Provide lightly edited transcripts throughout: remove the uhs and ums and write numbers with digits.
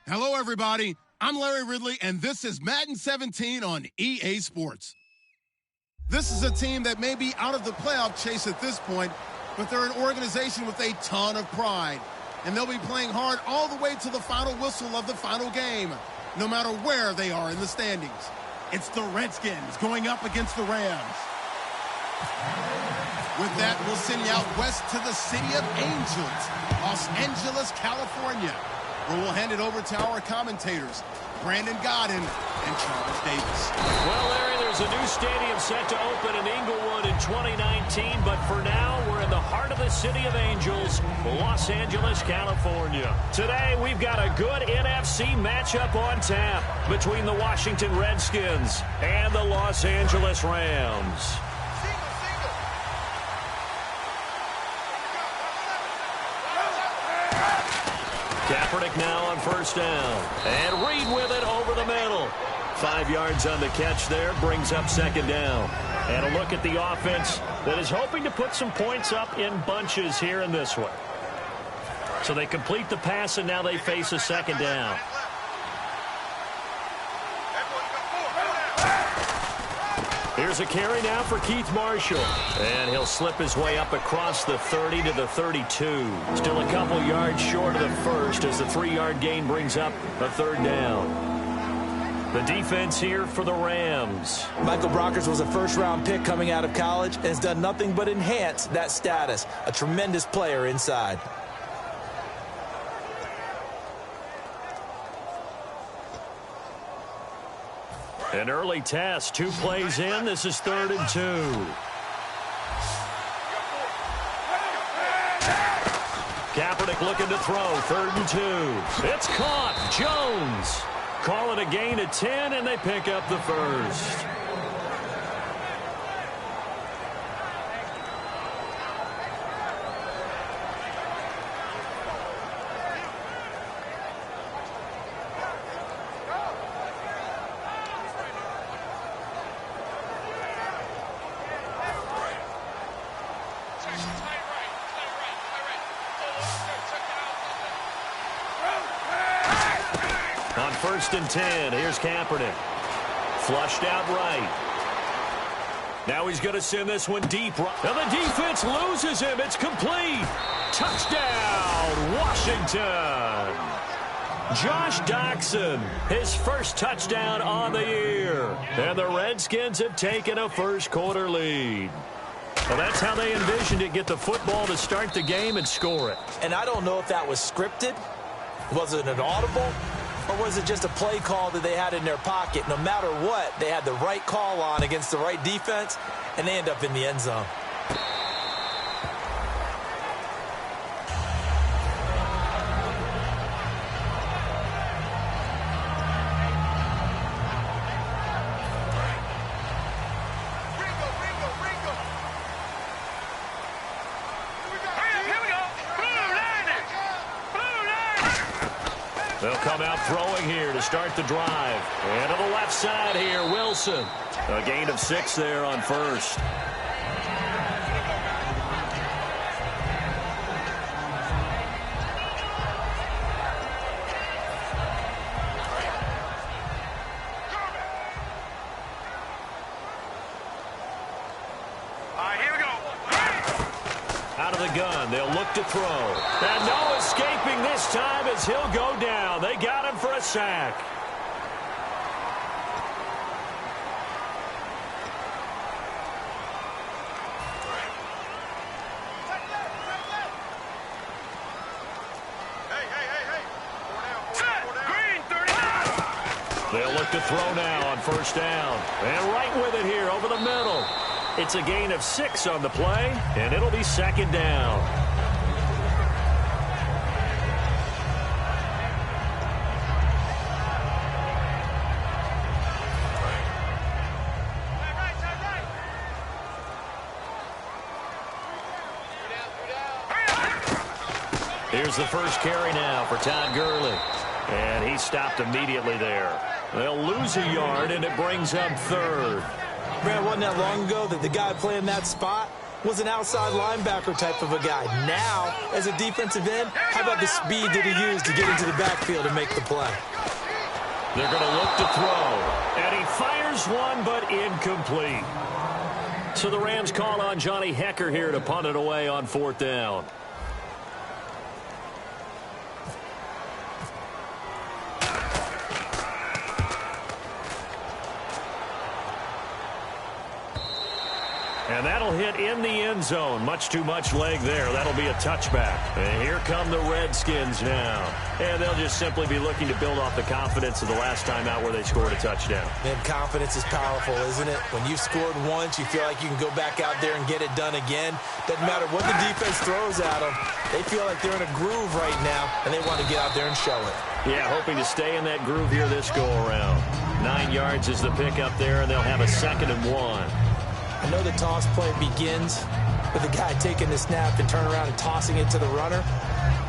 Hello, everybody. I'm Larry Ridley, and this is Madden 17 on EA Sports. This is a team that may be out of the playoff chase at this point, but they're an organization with a ton of pride, and they'll be playing hard all the way to the final whistle of the final game, no matter where they are in the standings. It's the Redskins going up against the Rams. With that, we'll send you out west to the city of Angels, Los Angeles, California, where we'll hand it over to our commentators, Brandon Godden and Charles Davis. Well, Larry, there's a new stadium set to open in Inglewood in 2019, but for now, we're in the heart of the city of Angels, Los Angeles, California. Today, we've got a good NFC matchup on tap between the Washington Redskins and the Los Angeles Rams. Kaepernick now on first down. And Reed with it over the middle. 5 yards on the catch there, brings up second down. And a look at the offense that is hoping to put some points up in bunches here in this one. So they complete the pass, and now they face a second down. Here's a carry now for Keith Marshall. And he'll slip his way up across the 30 to the 32. Still a couple yards short of the first as the 3-yard gain brings up a third down. The defense here for the Rams. Michael Brockers was a first-round pick coming out of college and has done nothing but enhance that status. A tremendous player inside. An early test, 2 plays in. This is 3rd and 2. Kaepernick looking to throw, 3rd and 2. It's caught. Jones. Call it a gain of 10, and they pick up the first. On 1st and 10, here's Kaepernick. Flushed out right. Now he's going to send this one deep. And the defense loses him. It's complete. Touchdown, Washington. Josh Doctson, his first touchdown on the year. And the Redskins have taken a first-quarter lead. Well, that's how they envisioned it, get the football to start the game and score it. And I don't know if that was scripted. Was it an audible? Or was it just a play call that they had in their pocket? No matter what, they had the right call on against the right defense, and they end up in the end zone. They'll come out throwing here to start the drive. And to the left side here, Wilson. A gain of 6 there on first. Here we go. Out of the gun, they'll look to throw. And no escaping this time as he'll go down. They got him for a sack. They'll look to throw now on first down. And right with it here over the middle. It's a gain of 6 on the play, and it'll be second down. Here's the first carry now for Todd Gurley. And he stopped immediately there. They'll lose a yard, and it brings up 3rd. Man, it wasn't that long ago that the guy playing that spot was an outside linebacker type of a guy. Now, as a defensive end, how about the speed that he used to get into the backfield and make the play? They're going to look to throw. And he fires one, but incomplete. So the Rams call on Johnny Hekker here to punt it away on 4th down. And that'll hit in the end zone. Much too much leg there. That'll be a touchback. And here come the Redskins now. And they'll just simply be looking to build off the confidence of the last time out where they scored a touchdown. And confidence is powerful, isn't it? When you've scored once, you feel like you can go back out there and get it done again. Doesn't matter what the defense throws at them. They feel like they're in a groove right now, and they want to get out there and show it. Yeah, hoping to stay in that groove here this go-around. 9 yards is the pickup there, and they'll have a 2nd and 1. I know the toss play begins with the guy taking the snap and turn around and tossing it to the runner.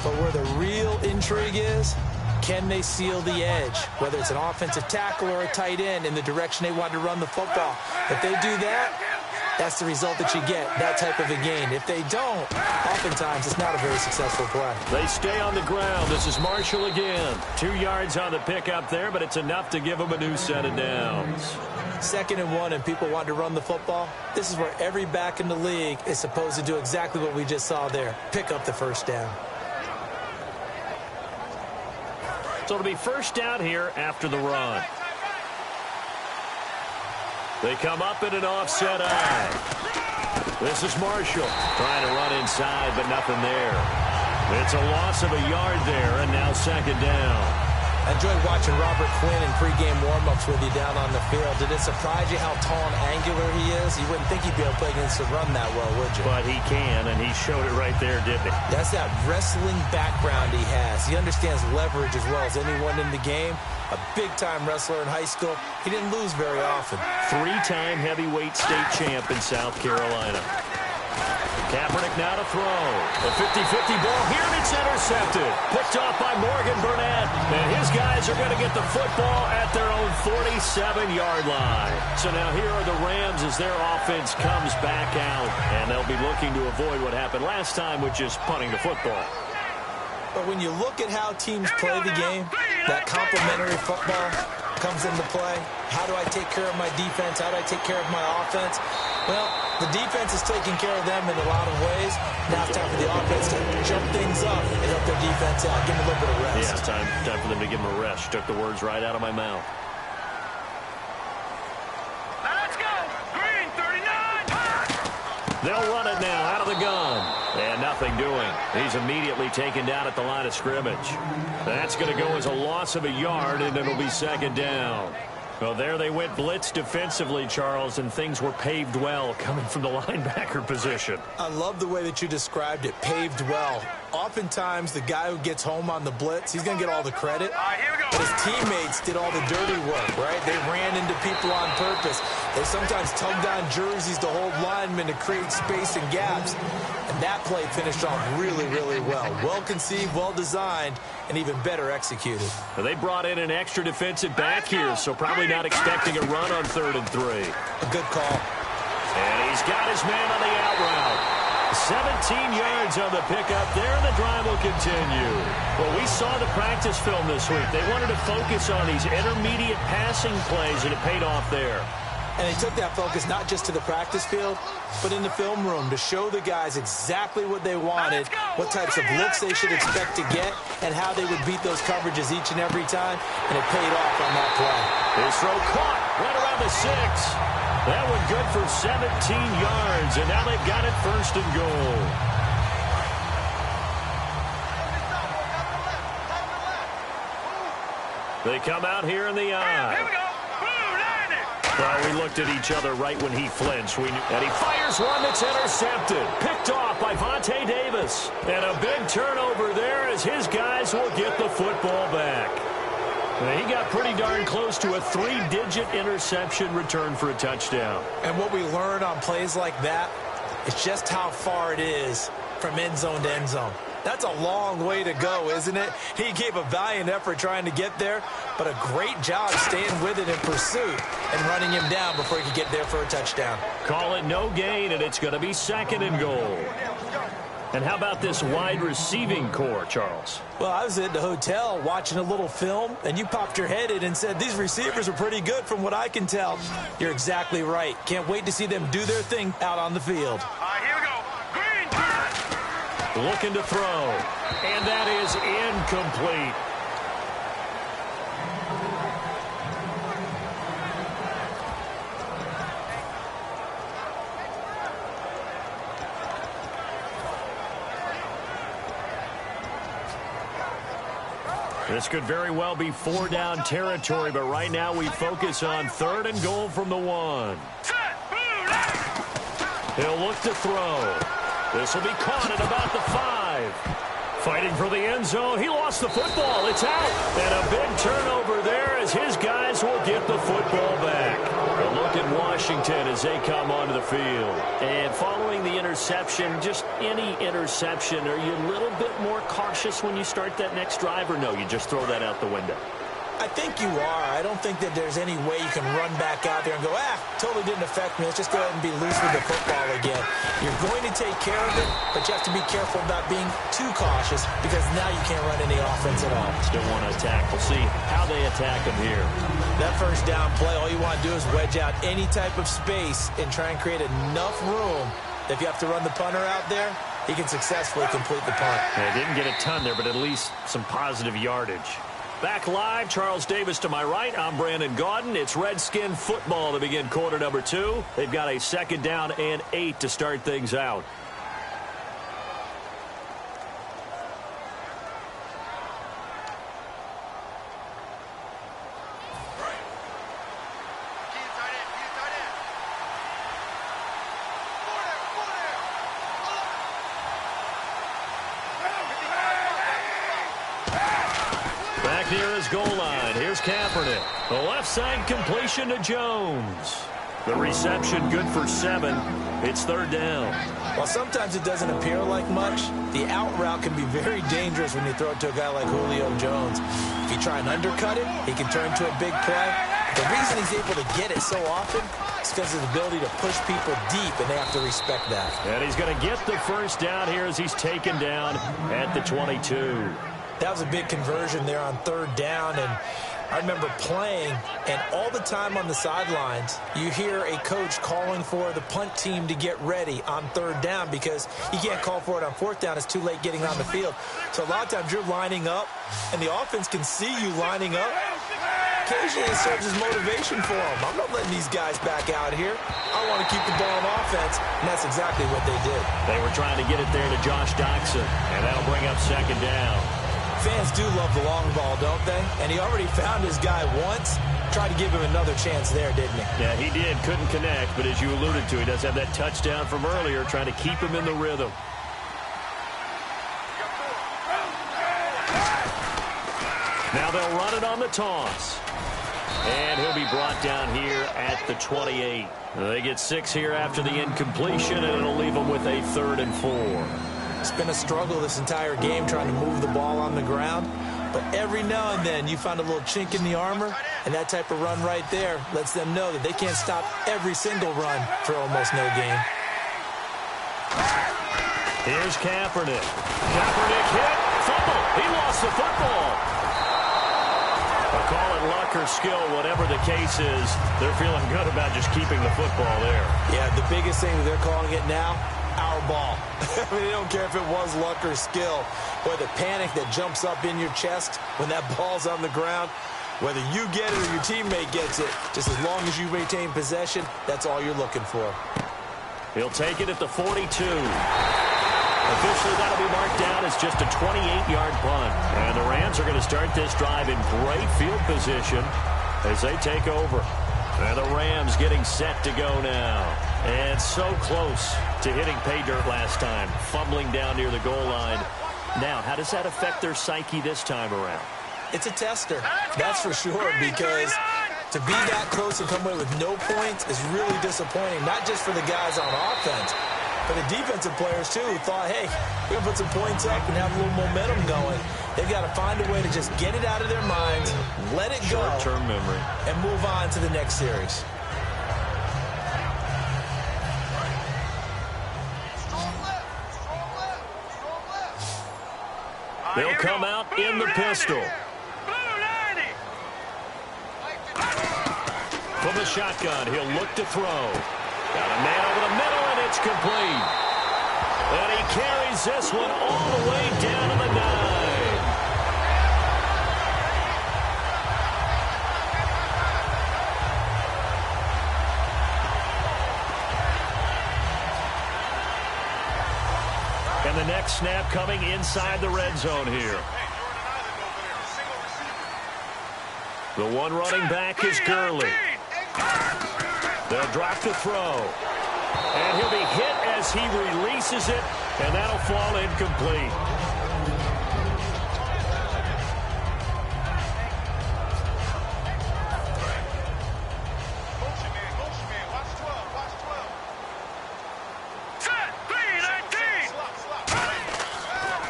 But where the real intrigue is, can they seal the edge? Whether it's an offensive tackle or a tight end in the direction they want to run the football. If they do that, that's the result that you get, that type of a gain. If they don't, oftentimes it's not a very successful play. They stay on the ground. This is Marshall again. 2 yards on the pickup there, but it's enough to give them a new set of downs. 2nd and 1, and people want to run the football. This is where every back in the league is supposed to do exactly what we just saw there. Pick up the first down. So it'll be first down here after the run. They come up in an offset eye. This is Marshall trying to run inside, but nothing there. It's a loss of a yard there, and now 2nd down. I enjoyed watching Robert Quinn in pregame warm-ups with you down on the field. Did it surprise you how tall and angular he is? You wouldn't think he'd be able to play against the run that well, would you? But he can, and he showed it right there, didn't he? That's that wrestling background he has. He understands leverage as well as anyone in the game. A big-time wrestler in high school. He didn't lose very often. 3-time heavyweight state champ in South Carolina. Kaepernick now to throw. A 50-50 ball here, and it's intercepted. Picked off by Morgan Burnett. And his guys are going to get the football at their own 47-yard line. So now here are the Rams as their offense comes back out. And they'll be looking to avoid what happened last time, which is punting the football. But when you look at how teams play the game, that complementary football comes into play. How do I take care of my defense? How do I take care of my offense? Well, the defense is taking care of them in a lot of ways. Now it's time for the offense to jump things up and help their defense out. Give them a little bit of rest. Yeah, it's time for them to give them a rest. Took the words right out of my mouth. Let's go. Green, 39. They'll run it now out of the gun. And nothing doing. He's immediately taken down at the line of scrimmage. That's going to go as a loss of a yard, and it'll be 2nd down. Well, there they went blitz defensively, Charles, and things were paved well coming from the linebacker position. I love the way that you described it, paved well. Oftentimes, the guy who gets home on the blitz, he's going to get all the credit. But his teammates did all the dirty work, right? They ran into people on purpose. They sometimes tugged on jerseys to hold linemen to create space and gaps. And that play finished off really, really well. Well conceived, well designed, and even better executed. Well, they brought in an extra defensive back here, so probably not expecting a run on 3rd and 3. A good call. And he's got his man on the out route. 17 yards on the pickup there, and the drive will continue. Well, we saw the practice film this week. They wanted to focus on these intermediate passing plays, and it paid off there. And they took that focus not just to the practice field, but in the film room to show the guys exactly what they wanted, what types of looks they should expect to get, and how they would beat those coverages each and every time, and it paid off on that play. His throw caught right around the 6. That one good for 17 yards, and now they've got it 1st and goal. They come out here in the eye. Here we go. Well, we looked at each other right when he flinched. And he fires one that's intercepted. Picked off by Vontae Davis. And a big turnover there as his guys will get the football back. And he got pretty darn close to a 3-digit interception return for a touchdown. And what we learn on plays like that is just how far it is from end zone to end zone. That's a long way to go, isn't it? He gave a valiant effort trying to get there, but a great job staying with it in pursuit and running him down before he could get there for a touchdown. Call it no gain, and it's going to be 2nd and goal. And how about this wide receiving core, Charles? Well, I was at the hotel watching a little film, and you popped your head in and said, these receivers are pretty good from what I can tell. You're exactly right. Can't wait to see them do their thing out on the field. Here we go. Green, turn. Looking to throw, and that is incomplete. This could very well be 4-down territory, but right now we focus on 3rd and goal from the 1. He'll look to throw. This will be caught at about the 5. Fighting for the end zone. He lost the football. It's out. And a big turnover there as his guys will get the football back. A look at Washington as they come onto the field. And following the interception, just any interception, are you a little bit more cautious when you start that next drive, or no, you just throw that out the window? I think you are. I don't think that there's any way you can run back out there and go, totally didn't affect me. Let's just go ahead and be loose with the football again. You're going to take care of it, but you have to be careful about being too cautious because now you can't run any offense at all. Still want to attack. We'll see how they attack him here. That first down play, all you want to do is wedge out any type of space and try and create enough room that if you have to run the punter out there, he can successfully complete the punt. Yeah, didn't get a ton there, but at least some positive yardage. Back live, Charles Davis to my right. I'm Brandon Gaudin. It's Redskin football to begin quarter number 2. They've got a 2nd down and 8 to start things out. Near his goal line. Here's Kaepernick. The left side completion to Jones. The reception good for 7. It's 3rd down. While sometimes it doesn't appear like much, the out route can be very dangerous when you throw it to a guy like Julio Jones. If you try and undercut it, he can turn to a big play. The reason he's able to get it so often is because of his ability to push people deep, and they have to respect that. And he's going to get the first down here as he's taken down at the 22. That was a big conversion there on 3rd down, and I remember playing, and all the time on the sidelines, you hear a coach calling for the punt team to get ready on 3rd down because he can't call for it on 4th down. It's too late getting on the field. So a lot of times you're lining up, and the offense can see you lining up. Occasionally it serves as motivation for them. I'm not letting these guys back out here. I want to keep the ball on offense, and that's exactly what they did. They were trying to get it there to Josh Doxson, and that'll bring up 2nd down. Fans do love the long ball, don't they? And he already found his guy once. Tried to give him another chance there, didn't he? Yeah, he did. Couldn't connect, but as you alluded to, he does have that touchdown from earlier, trying to keep him in the rhythm. Now they'll run it on the toss. And he'll be brought down here at the 28. They get 6 here after the incompletion, and it'll leave them with a 3rd and 4. It's been a struggle this entire game trying to move the ball on the ground. But every now and then you find a little chink in the armor, and that type of run right there lets them know that they can't stop every single run for almost no gain. Here's Kaepernick. Kaepernick hit. Fumble. He lost the football. Call it luck or skill, whatever the case is, they're feeling good about just keeping the football there. Yeah, the biggest thing that they're calling it now, our ball. I mean, they don't care if it was luck or skill. Boy, the panic that jumps up in your chest when that ball's on the ground, whether you get it or your teammate gets it, just as long as you retain possession, that's all you're looking for. He'll take it at the 42. Officially, that'll be marked down as just a 28-yard punt. And the Rams are going to start this drive in great field position as they take over. And the Rams getting set to go now. And so close to hitting pay dirt last time, fumbling down near the goal line. Now, how does that affect their psyche this time around? It's a tester, that's for sure, because to be that close and come away with no points is really disappointing, not just for the guys on offense, For the defensive players, too, who thought, hey, we're going to put some points up and have a little momentum going. They've got to find a way to just get it out of their minds, let it go, short-term memory, and move on to the next series. They'll come out in the pistol. From the shotgun, he'll look to throw. Got a man over the middle, and it's complete. And he carries this one all the way down to the 9. And the next snap coming inside the red zone here. The one running back is Gurley. They'll drop to throw. And he'll be hit as he releases it, and that'll fall incomplete.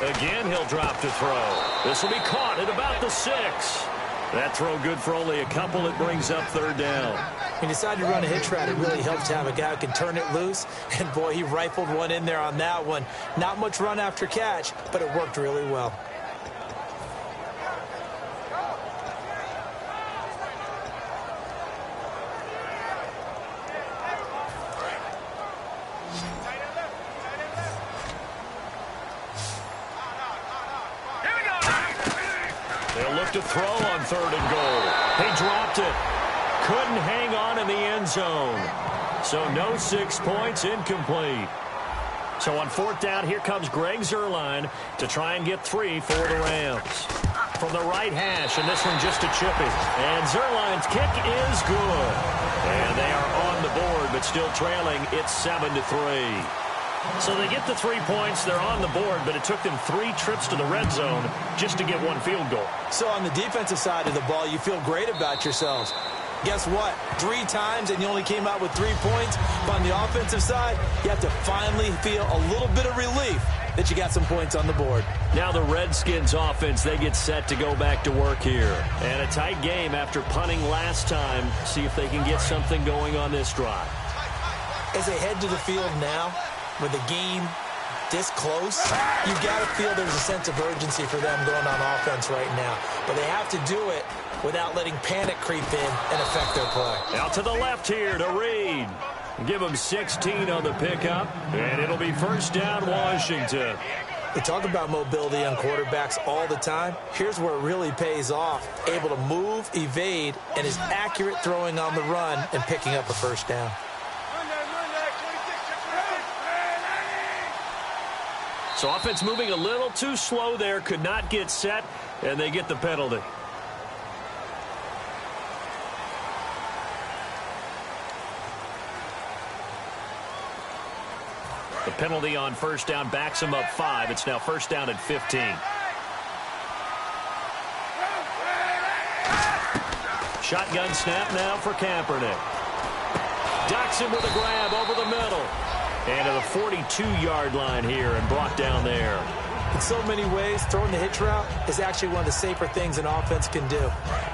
Again, he'll drop to throw. This will be caught at about the 6. That throw good for only a couple. It brings up 3rd down. He decided to run a hitch route. It really helps to have a guy who can turn it loose. And, boy, he rifled one in there on that one. Not much run after catch, but it worked really well. They'll look to throw on 3rd and goal. He dropped it. Couldn't hang on in the end zone. So no 6 points, incomplete. So on 4th down, here comes Greg Zuerlein to try and get 3 for the Rams. From the right hash, and this one just a chippy. And Zuerlein's kick is good. And they are on the board, but still trailing. It's 7-3. So they get the 3 points. They're on the board, but it took them 3 trips to the red zone just to get 1 field goal. So on the defensive side of the ball, you feel great about yourselves. Guess what? 3 times and you only came out with 3 points. But on the offensive side, you have to finally feel a little bit of relief that you got some points on the board. Now the Redskins offense, they get set to go back to work here. And a tight game after punting last time. See if they can get something going on this drive. As they head to the field now, with the game this close, you got to feel there's a sense of urgency for them going on offense right now. But they have to do it without letting panic creep in and affect their play. Out to the left here to Reed. Give him 16 on the pickup, and it'll be 1st down Washington. We talk about mobility on quarterbacks all the time. Here's where it really pays off. Able to move, evade, and is accurate throwing on the run and picking up a 1st down. So offense moving a little too slow there, could not get set, and they get the penalty. The penalty on 1st down backs him up 5. It's now 1st down at 15. Shotgun snap now for Kaepernick. Docks him with a grab over the middle. And to the 42-yard line here and brought down there. In so many ways, throwing the hitch route is actually one of the safer things an offense can do.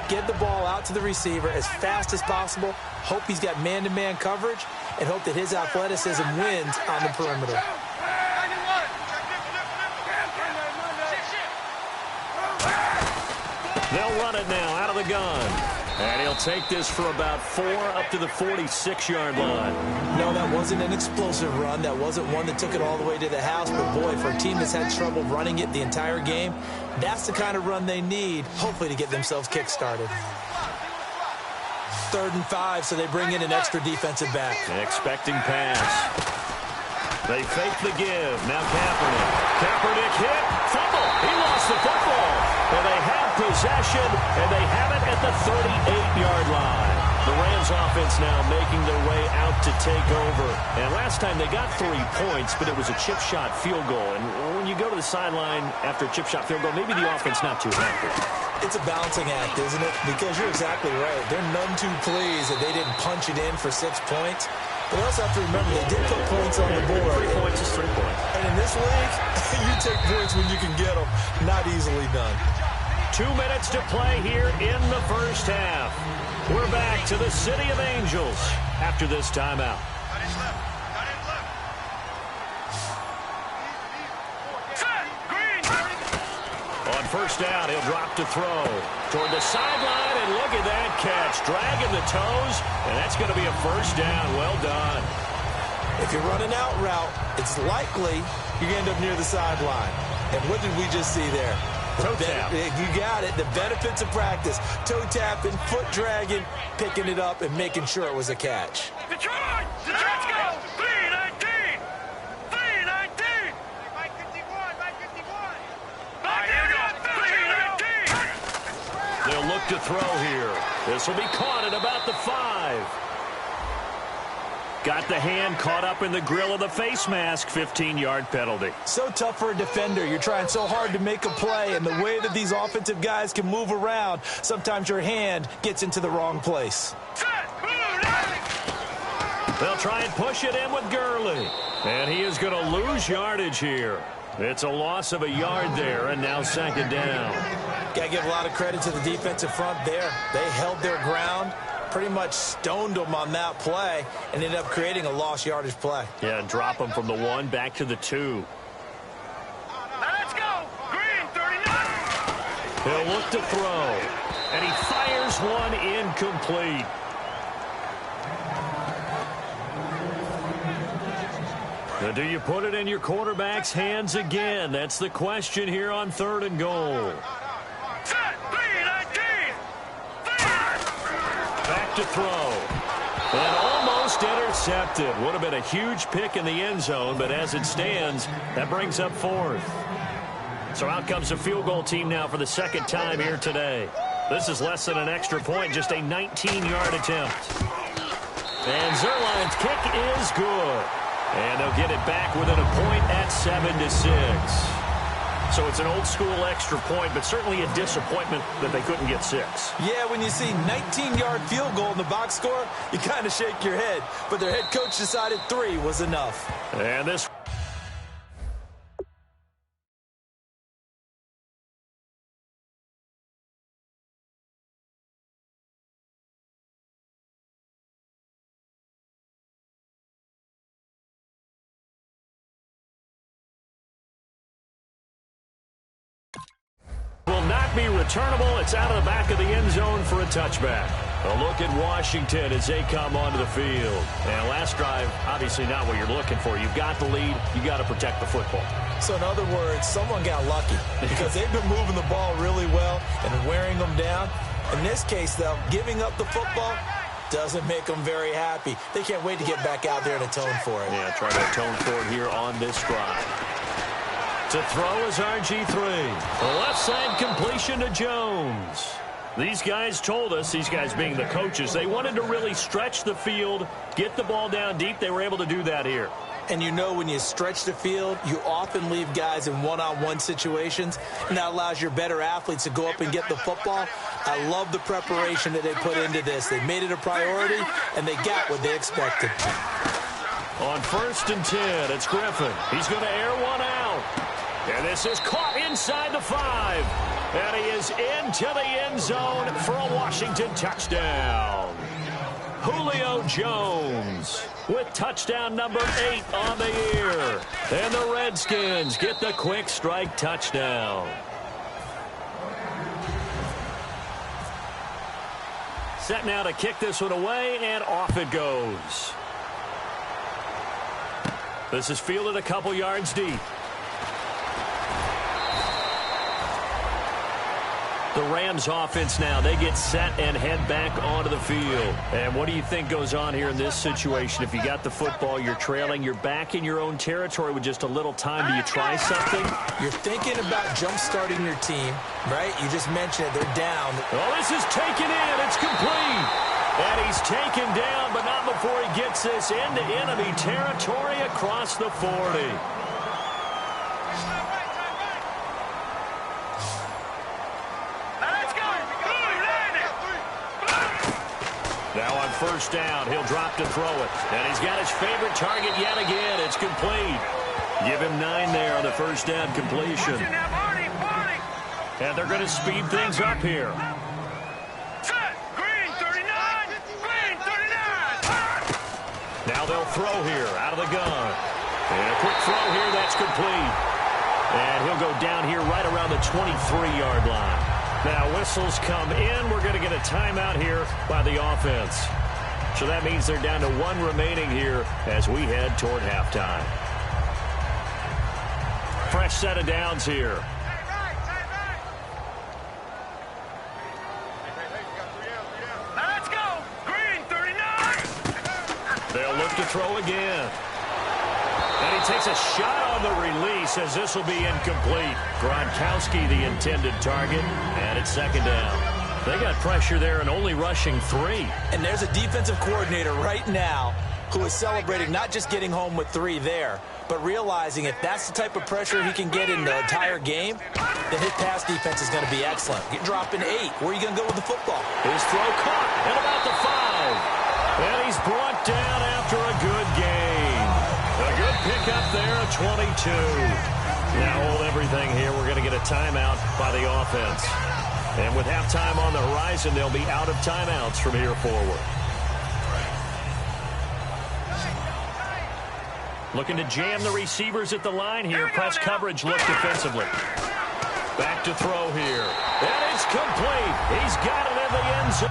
Get the ball out to the receiver as fast as possible, hope he's got man-to-man coverage, and hope that his athleticism wins on the perimeter. They'll run it now out of the gun. And he'll take this for about 4 up to the 46-yard line. No, that wasn't an explosive run. That wasn't one that took it all the way to the house. But, boy, for a team that's had trouble running it the entire game, that's the kind of run they need, hopefully, to get themselves kick-started. 3rd and 5, so they bring in an extra defensive back. An expecting pass. They fake the give. Now Kaepernick. Kaepernick hit. Fumble. He lost the football. And they have possession, and they have it at the 38-yard line. The Rams offense now making their way out to take over. And last time they got 3 points, but it was a chip shot field goal. And when you go to the sideline after a chip shot field goal, maybe the offense not too happy. It's a balancing act, isn't it? Because you're exactly right. They're none too pleased that they didn't punch it in for 6 points. But we also have to remember they did put points on the board. 3 points is 3 points. And in this league, you take points when you can get them. Not easily done. 2 minutes to play here in the first half. We're back to the City of Angels after this timeout. On first down, he'll drop to throw toward the sideline, and look at that catch. Dragging the toes, and that's going to be a first down. Well done. If you're running out route, it's likely you're going to end up near the sideline. And what did we just see there? Toe tap. You got it. The benefits of practice. Toe tapping, foot dragging, picking it up, and making sure it was a catch. Detroit! Let's go! 319! 319! By 51, by 51! Here we go! 319! They'll look to throw here. This will be caught at about the 5. Got the hand caught up in the grill of the face mask. 15-yard penalty. So tough for a defender. You're trying so hard to make a play, and the way that these offensive guys can move around, sometimes your hand gets into the wrong place. They'll try and push it in with Gurley. And he is going to lose yardage here. It's a loss of a yard there, and now second down. Got to give a lot of credit to the defensive front there. They held their ground, pretty much stoned them on that play, and ended up creating a lost yardage play. Yeah, drop them from the 1 back to the 2. Let's go! Green, 39! He'll look to throw, and he fires one incomplete. Now, do you put it in your quarterback's hands again? That's the question here on 3rd and goal. Set! 319! Back to throw. And almost intercepted. Would have been a huge pick in the end zone, but as it stands, that brings up 4th. So out comes the field goal team now for the second time here today. This is less than an extra point, just a 19-yard attempt. And Zerline's kick is good. And they'll get it back within a point at 7-6. So it's an old-school extra point, but certainly a disappointment that they couldn't get 6. Yeah, when you see 19-yard field goal in the box score, you kind of shake your head. But their head coach decided 3 was enough. And this... will not be returnable. It's out of the back of the end zone for a touchback. A look at Washington as they come onto the field. And last drive, obviously not what you're looking for. You've got the lead. You got to protect the football. So in other words, someone got lucky because they've been moving the ball really well and wearing them down. In this case, though, giving up the football doesn't make them very happy. They can't wait to get back out there and atone for it. Yeah, try to atone for it here on this drive. To throw is RG3. The left side completion to Jones. These guys told us, these guys being the coaches, they wanted to really stretch the field, get the ball down deep. They were able to do that here. And you know when you stretch the field, you often leave guys in one-on-one situations, and that allows your better athletes to go up and get the football. I love the preparation that they put into this. They made it a priority, and they got what they expected. On 1st and 10, it's Griffin. He's going to air one out. And this is caught inside the 5. And he is into the end zone for a Washington touchdown. Julio Jones with touchdown number 8 on the year. And the Redskins get the quick strike touchdown. Set now to kick this one away, and off it goes. This is fielded a couple yards deep. The Rams offense now, they get set and head back onto the field. And what do you think goes on here in this situation? If you got the football, you're trailing, you're back in your own territory with just a little time. Do you try something? You're thinking about jump-starting your team, right? You just mentioned it. They're down. Oh, this is taken in. It's complete. And he's taken down, but not before he gets this into enemy territory across the 40. Now on first down. He'll drop to throw it. And he's got his favorite target yet again. It's complete. Give him 9 there on the first down completion. And they're going to speed things up here. Set. Green 39. Green 39. Now they'll throw here out of the gun. And a quick throw here. That's complete. And he'll go down here right around the 23-yard line. Now whistles come in. We're going to get a timeout here by the offense. So that means they're down to 1 remaining here as we head toward halftime. Fresh set of downs here. Let's go. Green 39. They'll look to throw again. And he takes a shot on the release as this will be incomplete. Gronkowski, the intended target, and it's second down. They got pressure there and only rushing 3. And there's a defensive coordinator right now who is celebrating not just getting home with 3 there, but realizing if that's the type of pressure he can get in the entire game, then his pass defense is going to be excellent. You're dropping 8. Where are you going to go with the football? His throw caught at about the 5. And he's brought down after a good gain. A good pickup there at 22. Now hold everything here. We're going to get a timeout by the offense. And with halftime on the horizon, they'll be out of timeouts from here forward. Looking to jam the receivers at the line here. Press coverage look defensively. Back to throw here. And it's complete. He's got it in the end zone.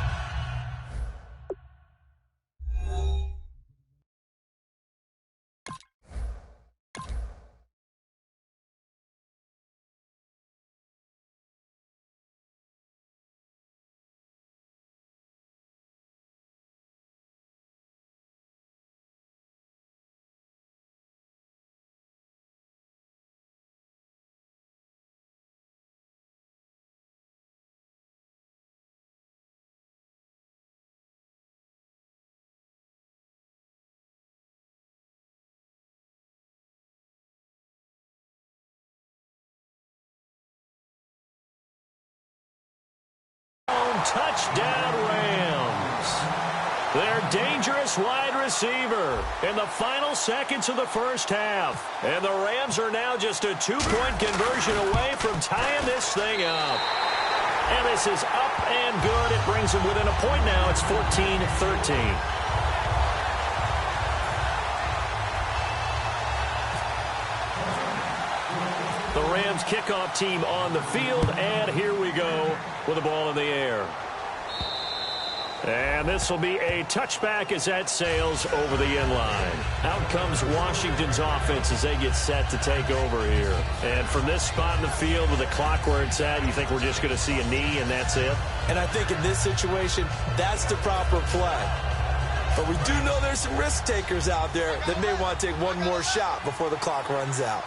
Touchdown Rams. Their dangerous wide receiver in the final seconds of the first half. And the Rams are now just a 2-point conversion away from tying this thing up. And this is up and good. It brings them within a point now. It's 14-13. The Rams kickoff team on the field, and here we go with the ball in the air. And this will be a touchback as that sails over the inline. Out comes Washington's offense as they get set to take over here. And from this spot in the field with the clock where it's at, you think we're just going to see a knee and that's it? And I think in this situation, that's the proper play. But we do know there's some risk takers out there that may want to take one more shot before the clock runs out.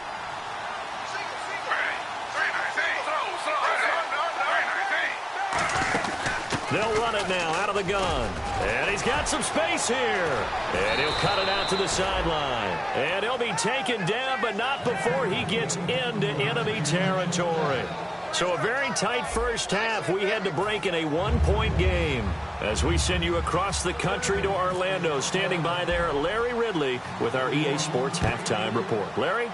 They'll run it now out of the gun. And he's got some space here. And he'll cut it out to the sideline. And he'll be taken down, but not before he gets into enemy territory. So a very tight first half. We had to break in a 1-point game. As we send you across the country to Orlando, standing by there, Larry Ridley with our EA Sports Halftime Report. Larry?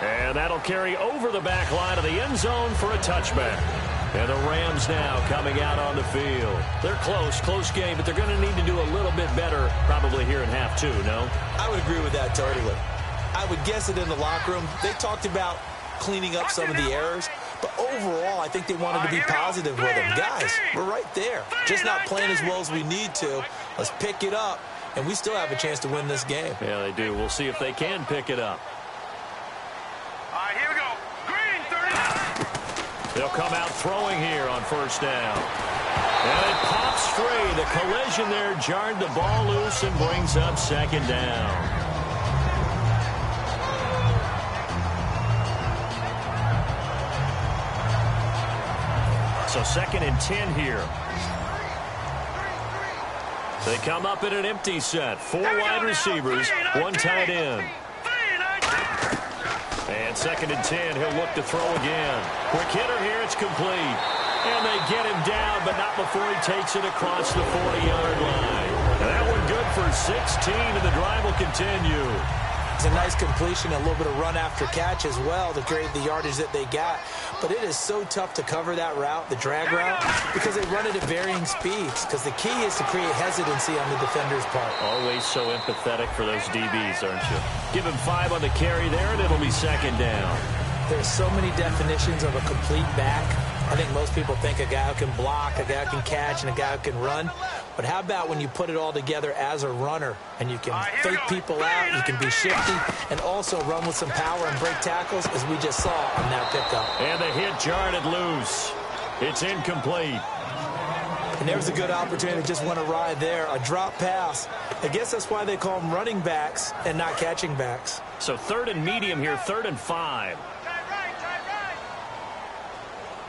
And that'll carry over the back line of the end zone for a touchback. And the Rams now coming out on the field. They're close game, but they're going to need to do a little bit better probably here in half 2, no? I would agree with that totally. I would guess it in the locker room. They talked about cleaning up some of the errors, but overall I think they wanted to be positive with them. Guys, we're right there. Just not playing as well as we need to. Let's pick it up, and we still have a chance to win this game. Yeah, they do. We'll see if they can pick it up. Here we go. Green 39. They'll come out throwing here on first down. And it pops free. The collision there jarred the ball loose and brings up second down. So second and 10 here. They come up in an empty set. 4 wide receivers, 1 tight end. And second and 10, he'll look to throw again. Quick hitter here, it's complete. And they get him down, but not before he takes it across the 40-yard line. And that one good for 16, and the drive will continue. It's a nice completion, a little bit of run after catch as well to create the yardage that they got. But it is so tough to cover that route, the drag route, because they run it at varying speeds. Because the key is to create hesitancy on the defender's part. Always so empathetic for those DBs, aren't you? Give him 5 on the carry there, and it'll be second down. There's so many definitions of a complete back. I think most people think a guy who can block, a guy who can catch, and a guy who can run. But how about when you put it all together as a runner and you can fake people out, you can be shifty, and also run with some power and break tackles, as we just saw on that pickup. And the hit jarred it loose. It's incomplete. And there's a good opportunity to just win a ride there, a drop pass. I guess that's why they call them running backs and not catching backs. So 3rd and medium here, 3rd and 5.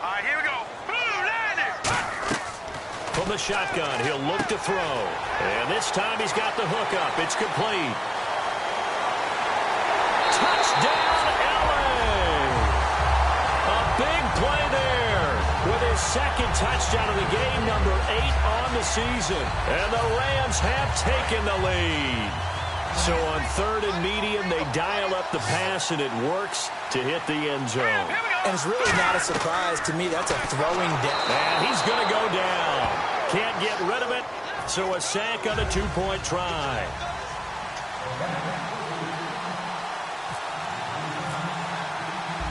All right, here we go. Boom, landed. From the shotgun, he'll look to throw. And this time he's got the hook up. It's complete. Touchdown, LA! A big play there with his second touchdown of the game, number 8 on the season. And the Rams have taken the lead. So on 3rd and medium, they dial up the pass, and it works to hit the end zone. And it's really not a surprise to me. That's a throwing down. And he's going to go down. Can't get rid of it, so a sack on a 2-point try.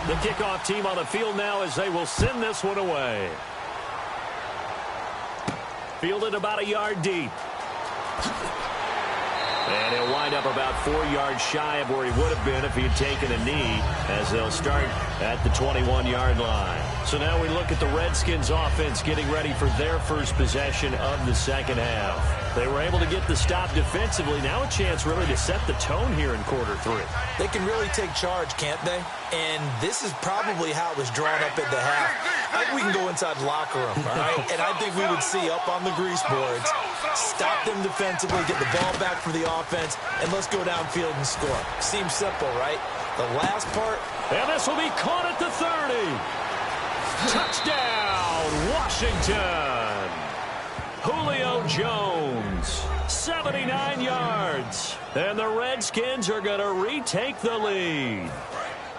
The kickoff team on the field now as they will send this one away. Fielded about a yard deep. And he'll wind up about 4 yards shy of where he would have been if he had taken a knee, as they'll start at the 21-yard line. So now we look at the Redskins offense getting ready for their first possession of the second half. They were able to get the stop defensively. Now a chance really to set the tone here in quarter 3. They can really take charge, can't they? And this is probably how it was drawn up at the half. I think we can go inside the locker room, all right? And I think we would see up on the grease boards, stop them defensively, get the ball back for the offense, and let's go downfield and score. Seems simple, right? The last part. And this will be caught at the 30. Touchdown, Washington. Julio Jones, 79 yards. And the Redskins are going to retake the lead.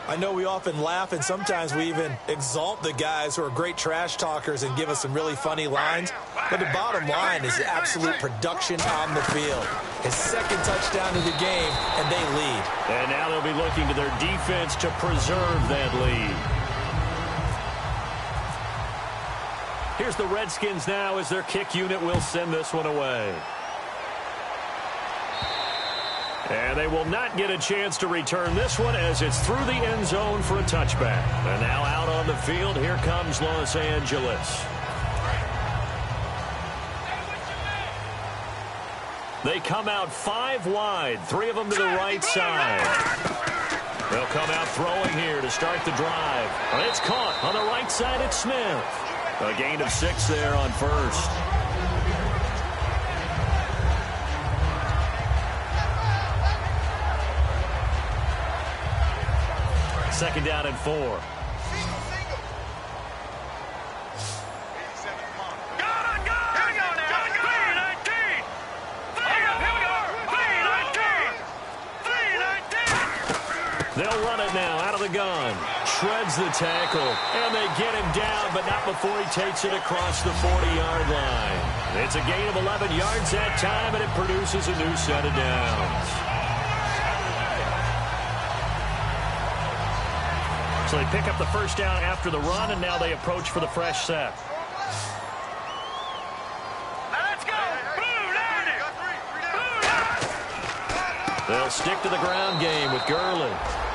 I know we often laugh, and sometimes we even exalt the guys who are great trash talkers and give us some really funny lines. But the bottom line is absolute production on the field. His second touchdown of the game, and they lead. And now they'll be looking to their defense to preserve that lead. Here's the Redskins now as their kick unit will send this one away. And they will not get a chance to return this one as it's through the end zone for a touchback. And now out on the field, here comes Los Angeles. They come out 5 wide, 3 of them to the right side. They'll come out throwing here to start the drive. It's caught on the right side at Smith. A gain of 6 there on first. Second down and 4. They'll run it now out of the gun. Shreds the tackle. And they get him down, but not before he takes it across the 40-yard line. It's a gain of 11 yards that time, and it produces a new set of downs. So they pick up the first down after the run, and now they approach for the fresh set. Let's go. They'll stick to the ground game with Gurley.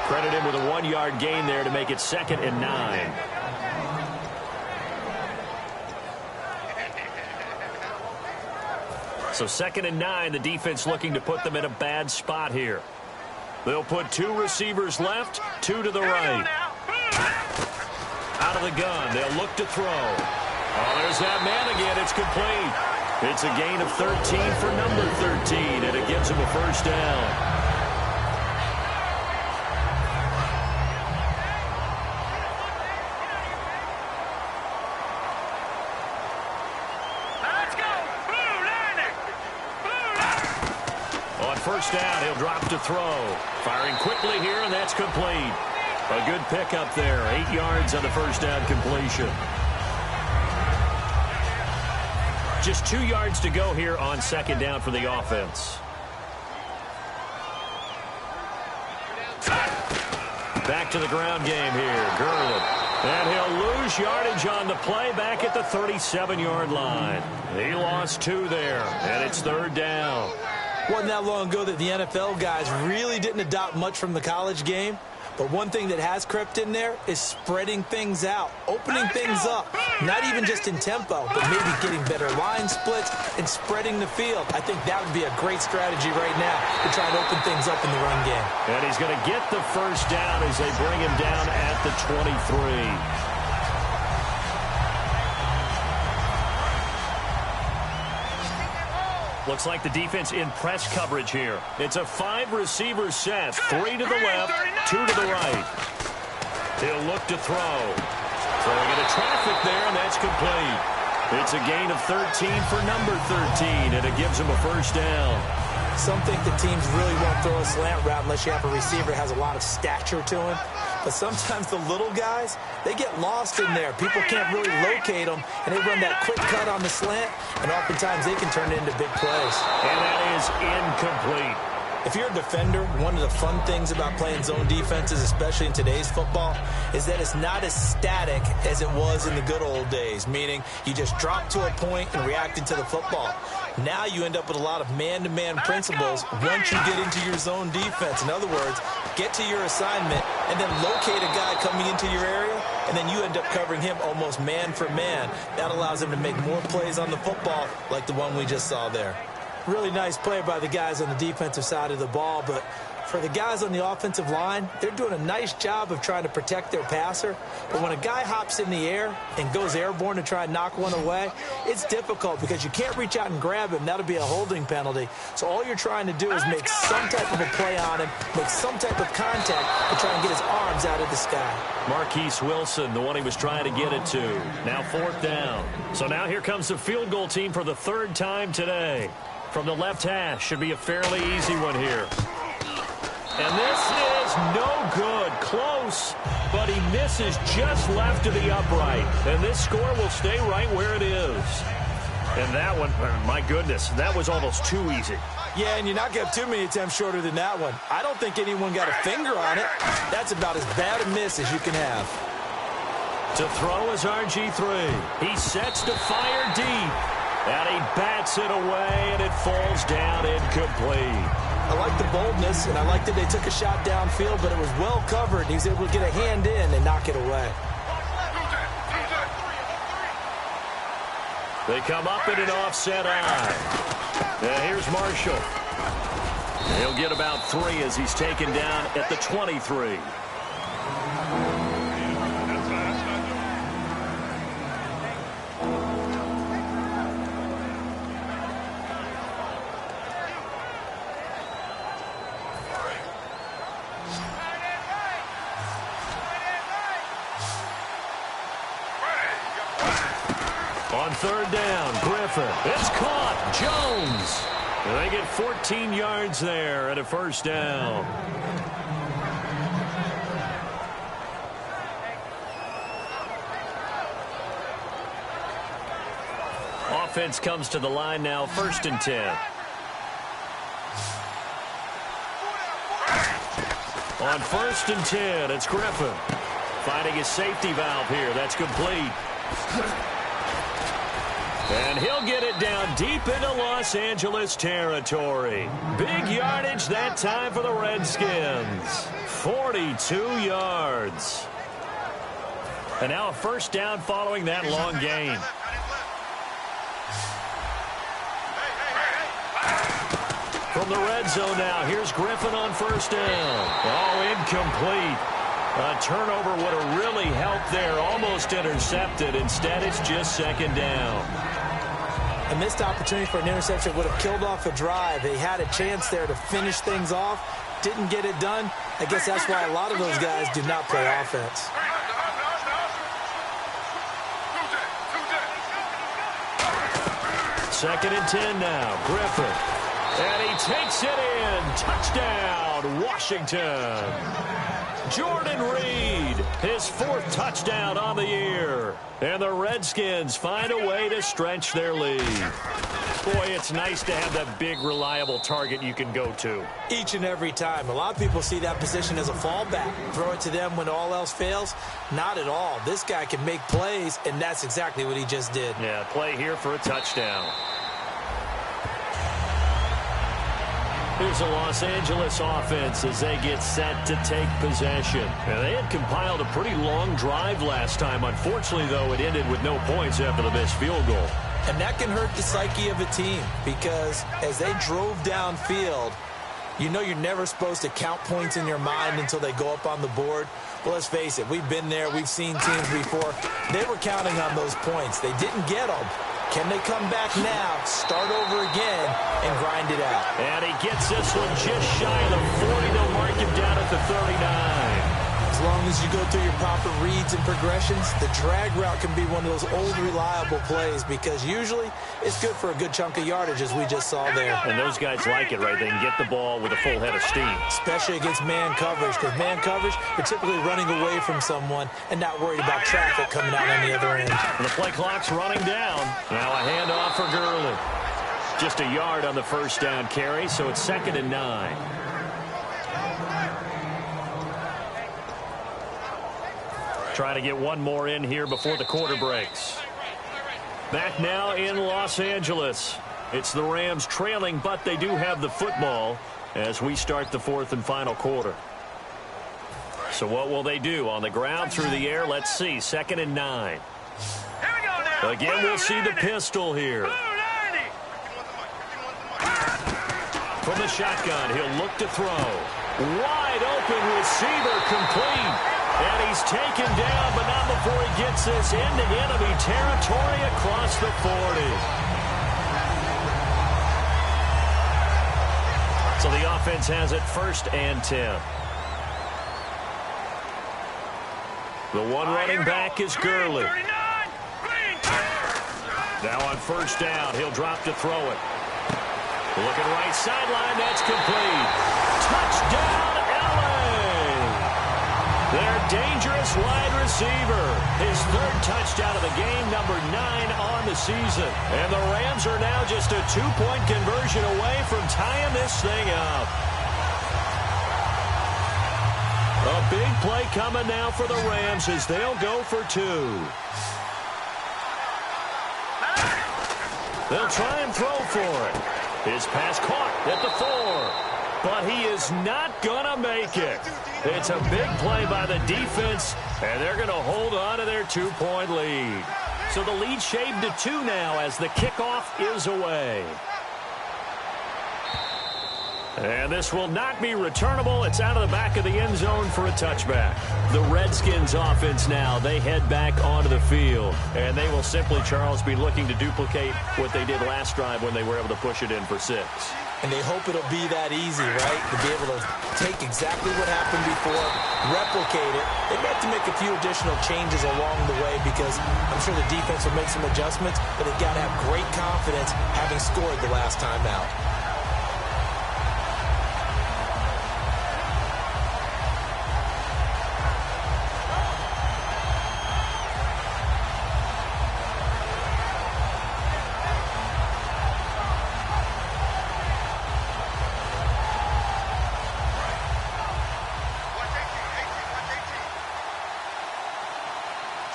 Credit him with a 1-yard gain there to make it 2nd and 9. So 2nd and 9, the defense looking to put them in a bad spot here. They'll put 2 receivers left, 2 to the right. Out of the gun, they'll look to throw. Oh, there's that man again. It's complete. It's a gain of 13 for number 13, and it gives him a first down. On first down, he'll drop to throw. Firing quickly here, and that's complete. A good pickup there. 8 yards on the first down completion. Just 2 yards to go here on second down for the offense. Back to the ground game here. Gurley. And he'll lose yardage on the play back at the 37-yard line. He lost 2 there, and it's third down. Wasn't that long ago that the NFL guys really didn't adopt much from the college game. But one thing that has crept in there is spreading things out, opening things up, not even just in tempo, but maybe getting better line splits and spreading the field. I think that would be a great strategy right now to try and open things up in the run game. And he's going to get the first down as they bring him down at the 23. Looks like the defense in press coverage here. It's a 5-receiver set. 3 to the left, 2 to the right. He'll look to throw. Throwing into traffic there, and that's complete. It's a gain of 13 for number 13, and it gives him a first down. Some think the teams really won't throw a slant route unless you have a receiver that has a lot of stature to him. But sometimes the little guys, they get lost in there. People can't really locate them, and they run that quick cut on the slant, and oftentimes they can turn it into big plays. And that is incomplete. If you're a defender, one of the fun things about playing zone defenses, especially in today's football, is that it's not as static as it was in the good old days, meaning you just drop to a point and reacted to the football. Now you end up with a lot of man-to-man principles once you get into your zone defense. In other words, get to your assignment and then locate a guy coming into your area, and then you end up covering him almost man for man. That allows him to make more plays on the football like the one we just saw there. Really nice play by the guys on the defensive side of the ball, but for the guys on the offensive line, they're doing a nice job of trying to protect their passer. But when a guy hops in the air and goes airborne to try and knock one away, it's difficult because you can't reach out and grab him. That'll be a holding penalty. So all you're trying to do is make some type of a play on him, make some type of contact to try and get his arms out of the sky. Marquise Wilson, the one he was trying to get it to. Now fourth down. So now here comes the field goal team for the 3rd time today. From the left hash, should be a fairly easy one here. And this is no good. Close, but he misses just left to the upright. And this score will stay right where it is. And that one, my goodness, that was almost too easy. Yeah, and you're not going to have too many attempts shorter than that one. I don't think anyone got a finger on it. That's about as bad a miss as you can have. To throw is RG3. He sets to fire deep. And he bats it away, and it falls down incomplete. I like the boldness, and I like that they took a shot downfield, but it was well covered. He was able to get a hand in and knock it away. They come up in an offset eye. And here's Marshall. He'll get about 3 as he's taken down at the 23. On 3rd down, Griffin. It's caught. Jones. And they get 14 yards there at a first down. Offense comes to the line now, 1st and 10. On 1st and 10, it's Griffin. Finding his safety valve here. That's complete. And he'll get it down deep into Los Angeles territory. Big yardage that time for the Redskins. 42 yards. And now a first down following that long gain. From the red zone now, here's Griffin on 1st down. Oh, incomplete. A turnover would have really helped there. Almost intercepted. Instead, it's just 2nd down. A missed opportunity for an interception would have killed off a drive. They had a chance there to finish things off. Didn't get it done. I guess that's why a lot of those guys do not play offense. 2nd and 10 now. Griffin And he takes it in. Touchdown, Washington. Jordan Reed, his 4th touchdown on the year. And the Redskins find a way to stretch their lead. Boy, it's nice to have that big, reliable target you can go to. Each and every time. A lot of people see that position as a fallback. Throw it to them when all else fails. Not at all. This guy can make plays, and that's exactly what he just did. Yeah, play here for a touchdown. Here's the Los Angeles offense as they get set to take possession. Now, they had compiled a pretty long drive last time. Unfortunately, though, it ended with no points after the missed field goal. And that can hurt the psyche of a team because as they drove downfield, you know you're never supposed to count points in your mind until they go up on the board. Well, let's face it, we've been there. We've seen teams before. They were counting on those points. They didn't get them. Can they come back now, start over again, and grind it out? And he gets this one just shy of the 40. They'll mark him down at the 39. As long as you go through your proper reads and progressions, the drag route can be one of those old, reliable plays because usually it's good for a good chunk of yardage, as we just saw there. And those guys like it, right? They can get the ball with a full head of steam. Especially against man coverage, because man coverage, you're typically running away from someone and not worried about traffic coming out on the other end. And the play clock's running down. Now a handoff for Gurley. Just a yard on the first down carry, so it's 2nd and 9. Try to get one more in here before the quarter breaks. Back now in Los Angeles. It's the Rams trailing, but they do have the football as we start the 4th and final quarter. So what will they do? On the ground, through the air, let's see. 2nd and 9. Again, we'll see the pistol here. From the shotgun, he'll look to throw. Wide open receiver, complete. And he's taken down, but not before he gets this into enemy territory across the 40. So the offense has it 1st and 10. The one running back is Gurley. Now on 1st down, he'll drop to throw it. Looking right sideline, that's complete. Touchdown, LA! Their dangerous wide receiver. His 3rd touchdown of the game, number 9 on the season. And the Rams are now just a 2-point conversion away from tying this thing up. A big play coming now for the Rams as they'll go for 2. They'll try and throw for it. His pass caught at the 4. But he is not going to make it. It's a big play by the defense, and they're going to hold on to their 2-point lead. So the lead shaved to 2 now as the kickoff is away. And this will not be returnable. It's out of the back of the end zone for a touchback. The Redskins offense now, they head back onto the field. And they will simply, Charles, be looking to duplicate what they did last drive when they were able to push it in for 6. And they hope it'll be that easy, right? To be able to take exactly what happened before, replicate it. They have to make a few additional changes along the way because I'm sure the defense will make some adjustments, but they've got to have great confidence having scored the last time out.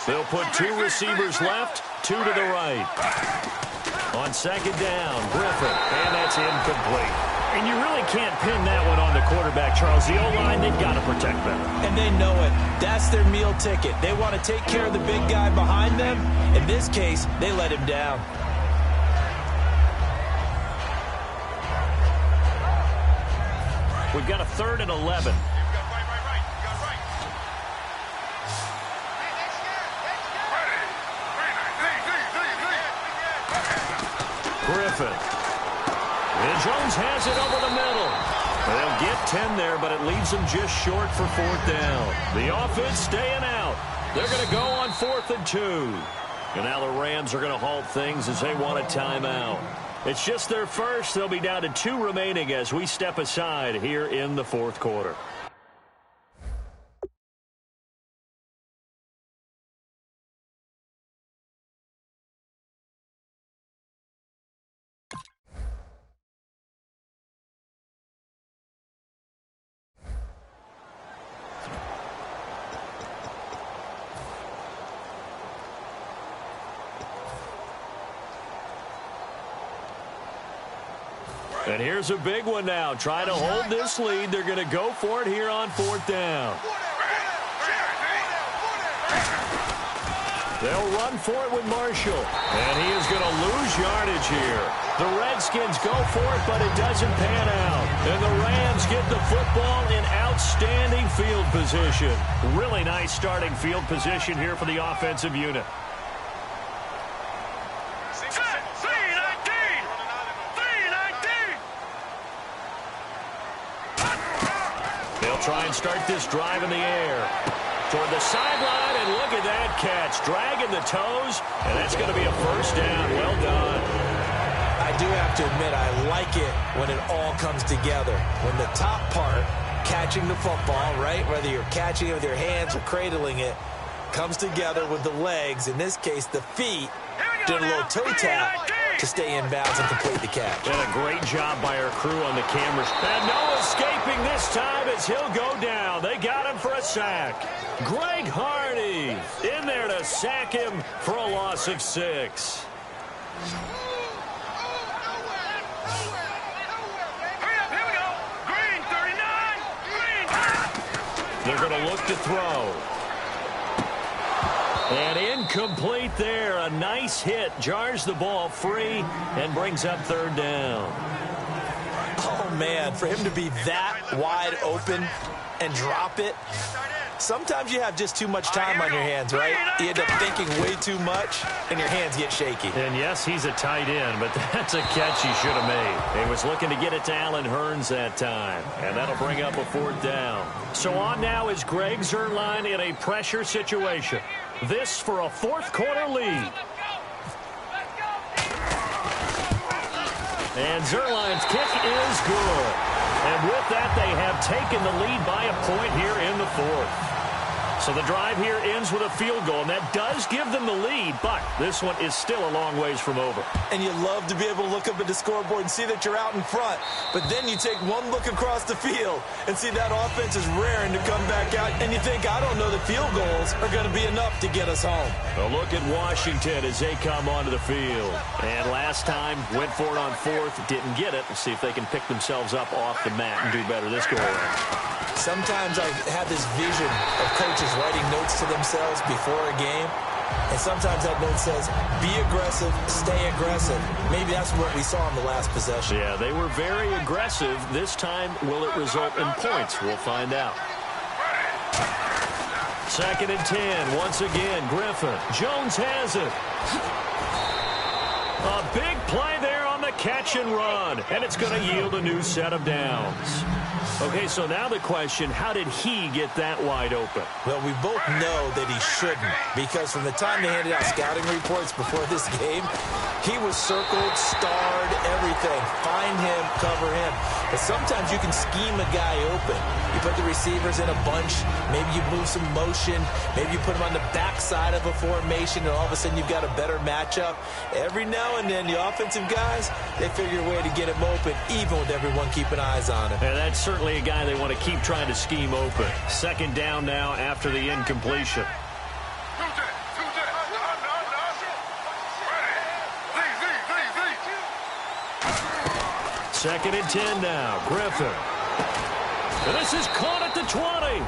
They'll put 2 receivers left, 2 to the right. On 2nd down, Griffin, and that's incomplete. And you really can't pin that one on the quarterback, Charles. The O-line, they've got to protect better. And they know it. That's their meal ticket. They want to take care of the big guy behind them. In this case, they let him down. We've got a 3rd and 11. Griffin. And Jones has it over the middle. They'll get 10 there, but it leaves them just short for 4th down. The offense staying out. They're going to go on 4th and 2. And now the Rams are going to halt things as they want a timeout. It's just their first. They'll be down to 2 remaining as we step aside here in the fourth quarter. And here's a big one now. Trying to hold this lead. They're going to go for it here on 4th down. They'll run for it with Marshall. And he is going to lose yardage here. The Redskins go for it, but it doesn't pan out. And the Rams get the football in outstanding field position. Really nice starting field position here for the offensive unit. Try and start this drive in the air. Toward the sideline, and look at that catch. Dragging the toes, and that's going to be a first down. Well done. I do have to admit, I like it when it all comes together. When the top part, catching the football, right, whether you're catching it with your hands or cradling it, comes together with the legs, in this case the feet, doing a little toe tap to stay in bounds and complete the catch. And a great job by our crew on the cameras. And no escaping this time as he'll go down. They got him for a sack. Greg Hardy in there to sack him for a loss of 6. They're going to look to throw. And incomplete there. A nice hit. Jars the ball free and brings up 3rd down. Oh, man, for him to be that wide open and drop it. Sometimes you have just too much time on your hands, right? You end up thinking way too much, and your hands get shaky. And, yes, he's a tight end, but that's a catch he should have made. He was looking to get it to Allen Hurns that time, and that'll bring up a 4th down. So on now is Greg Zuerlein in a pressure situation. This for a 4th quarter lead. And Zuerlein's kick is good. And with that, they have taken the lead by a point here in the 4th. So the drive here ends with a field goal, and that does give them the lead, but this one is still a long ways from over. And you love to be able to look up at the scoreboard and see that you're out in front, but then you take one look across the field and see that offense is raring to come back out, and you think, I don't know that field goals are going to be enough to get us home. A look at Washington as they come onto the field. And last time, went for it on 4th, didn't get it. Let's see if they can pick themselves up off the mat and do better this go-around. Sometimes I have this vision of coaches writing notes to themselves before a game, and sometimes that note says, be aggressive, stay aggressive. Maybe that's what we saw in the last possession. Yeah, they were very aggressive. This time, will it result in points? We'll find out. 2nd and 10. Once again, Griffin. Jones has it. A big play there on the catch and run, and it's going to yield a new set of downs. Okay, so now the question, how did he get that wide open? Well, we both know that he shouldn't, because from the time they handed out scouting reports before this game, he was circled, starred, everything. Find him, cover him. But sometimes you can scheme a guy open. You put the receivers in a bunch. Maybe you move some motion. Maybe you put them on the backside of a formation, and all of a sudden you've got a better matchup. Every now and then, the offensive guys, they figure a way to get him open, even with everyone keeping eyes on him. And that's certainly a guy they want to keep trying to scheme open. 2nd down now after the incompletion. 2nd and 10 now. Griffin. And this is caught at the 20.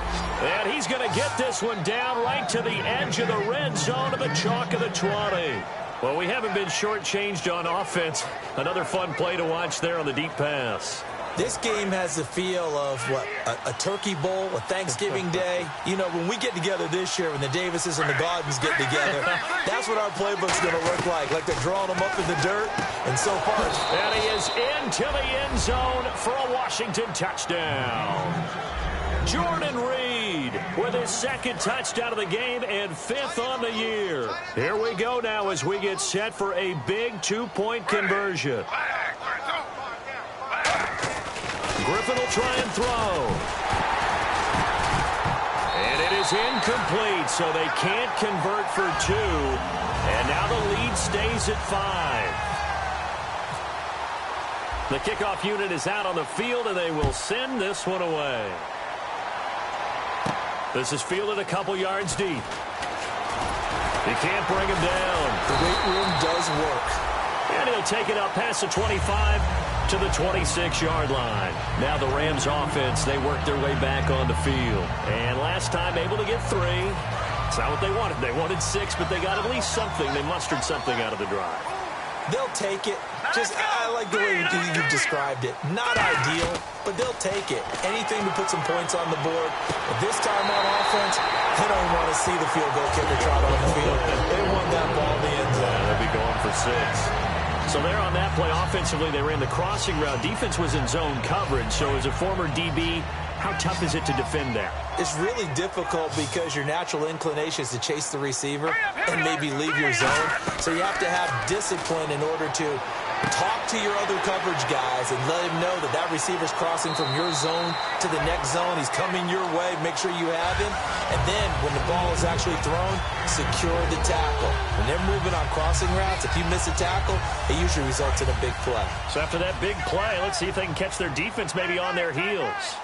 And he's going to get this one down right to the edge of the red zone of the chalk of the 20. Well, we haven't been shortchanged on offense. Another fun play to watch there on the deep pass. This game has the feel of, what, a turkey bowl, a Thanksgiving day. You know, when we get together this year, when the Davises and the Gardens get together, that's what our playbook's going to look like they're drawing them up in the dirt. And so far, and he is into the end zone for a Washington touchdown. Jordan Reed with his second touchdown of the game and 5th on the year. Here we go now as we get set for a big 2-point conversion. Griffin will try and throw. And it is incomplete, so they can't convert for 2. And now the lead stays at 5. The kickoff unit is out on the field, and they will send this one away. This is fielded a couple yards deep. He can't bring him down. The weight room does work. And he'll take it up past the 25 to the 26-yard line. Now the Rams offense, they work their way back on the field. And last time able to get 3. It's not what they wanted. They wanted 6, but they got at least something. They mustered something out of the drive. They'll take it. I like the way you described it. Not ideal, but they'll take it. Anything to put some points on the board. But this time on offense, they don't want to see the field goal kicker trot on the field. They want that ball in the end zone. Yeah, they'll be going for 6. So there on that play, offensively, they ran the crossing route. Defense was in zone coverage. So as a former DB, how tough is it to defend that? It's really difficult because your natural inclination is to chase the receiver and maybe leave your zone. So you have to have discipline in order to talk to your other coverage guys and let him know that that receiver's crossing from your zone to the next zone. He's coming your way. Make sure you have him. And then when the ball is actually thrown, secure the tackle. When they're moving on crossing routes, if you miss a tackle, it usually results in a big play. So after that big play, let's see if they can catch their defense maybe on their heels.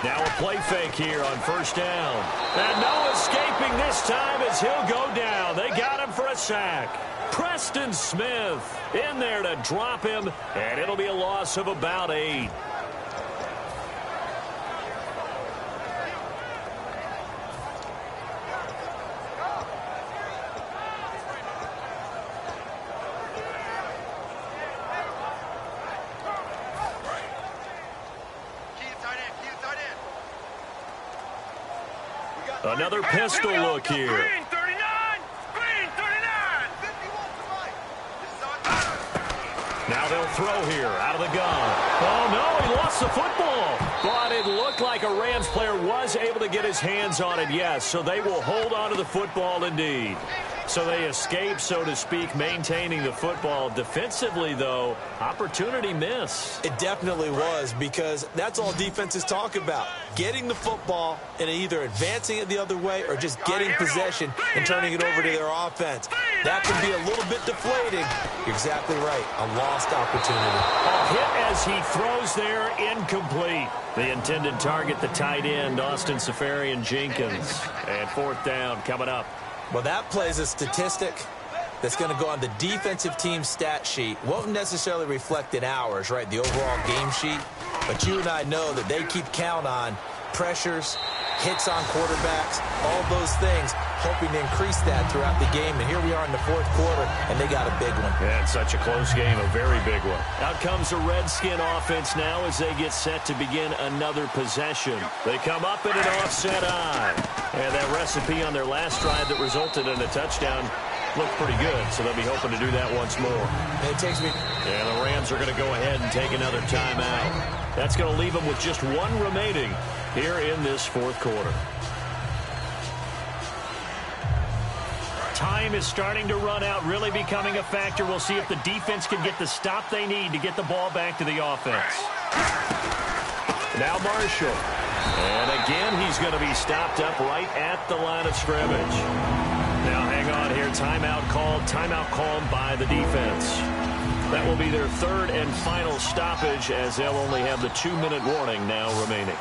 Now a play fake here on first down. And no escaping this time as he'll go down. They got him for a sack. Preston Smith in there to drop him, and it'll be a loss of about 8. Another pistol look here. Green 39! Green 39! Now they'll throw here out of the gun. Oh, no, he lost the football. But it looked like a Rams player was able to get his hands on it, yes. So they will hold on to the football indeed. So they escape, so to speak, maintaining the football. Defensively, though, opportunity miss. It definitely was, because that's all defenses talk about. Getting the football and either advancing it the other way or just getting possession and turning it over to their offense. That can be a little bit deflating. You're exactly right. A lost opportunity. A hit as he throws there, incomplete. The intended target, the tight end, Austin Safarian-Jenkins. And 4th down coming up. Well, that plays a statistic that's going to go on the defensive team stat sheet. Won't necessarily reflect in ours, right, the overall game sheet. But you and I know that they keep count on pressures, hits on quarterbacks, all those things, hoping to increase that throughout the game. And here we are in the 4th quarter, and they got a big one. Yeah, it's such a close game, a very big one. Out comes the Redskin offense now as they get set to begin another possession. They come up in an offset eye. And that recipe on their last drive that resulted in a touchdown looked pretty good, so they'll be hoping to do that once more. And it takes me. And the Rams are going to go ahead and take another timeout. That's going to leave them with just 1 remaining here in this 4th quarter. Time is starting to run out, really becoming a factor. We'll see if the defense can get the stop they need to get the ball back to the offense. Now Marshall. And again, he's going to be stopped up right at the line of scrimmage. Now hang on here. Timeout called by the defense. That will be their 3rd and final stoppage as they'll only have the 2-minute warning now remaining.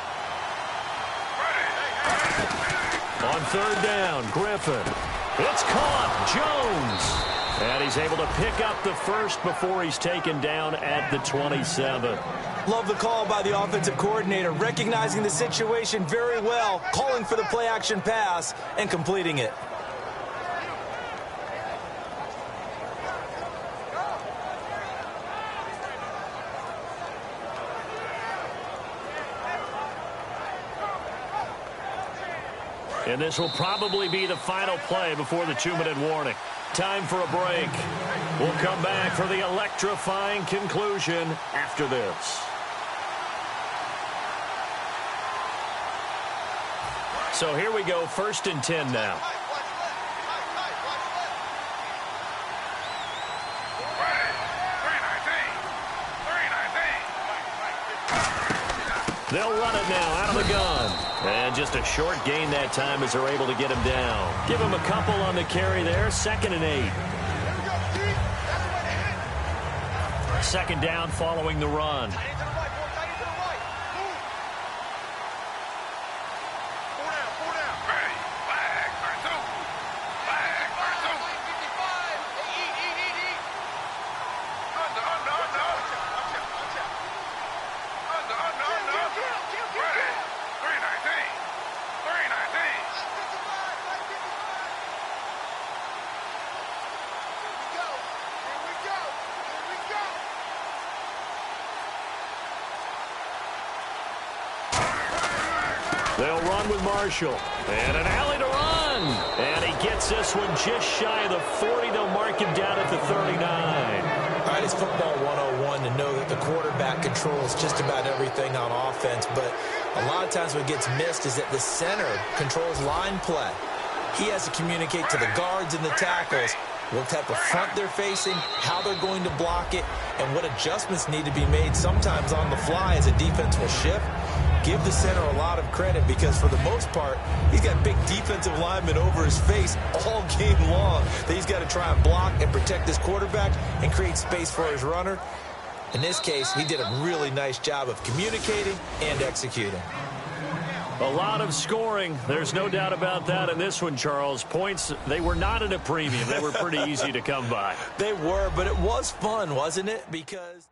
On 3rd down, Griffin. It's caught. Jones. And he's able to pick up the first before he's taken down at the 27. Love the call by the offensive coordinator, recognizing the situation very well, calling for the play-action pass, and completing it. And this will probably be the final play before the 2-minute warning. Time for a break. We'll come back for the electrifying conclusion after this. So here we go, 1st and 10 now. They'll run it now out of the gun. And just a short gain that time as they're able to get him down. Give him a couple on the carry there, 2nd and 8. 2nd down following the run. They'll run with Marshall. And an alley to run. And he gets this one just shy of the 40. They'll mark him down at the 39. All right, it's football 101 to know that the quarterback controls just about everything on offense. But a lot of times what gets missed is that the center controls line play. He has to communicate to the guards and the tackles what type of front they're facing, how they're going to block it, and what adjustments need to be made sometimes on the fly as a defense will shift. Give the center a lot of credit because for the most part, he's got big defensive linemen over his face all game long that he's got to try and block and protect his quarterback and create space for his runner. In this case, he did a really nice job of communicating and executing. A lot of scoring. There's no doubt about that in this one, Charles. Points, they were not at a premium. They were pretty easy to come by. They were, but it was fun, wasn't it? Because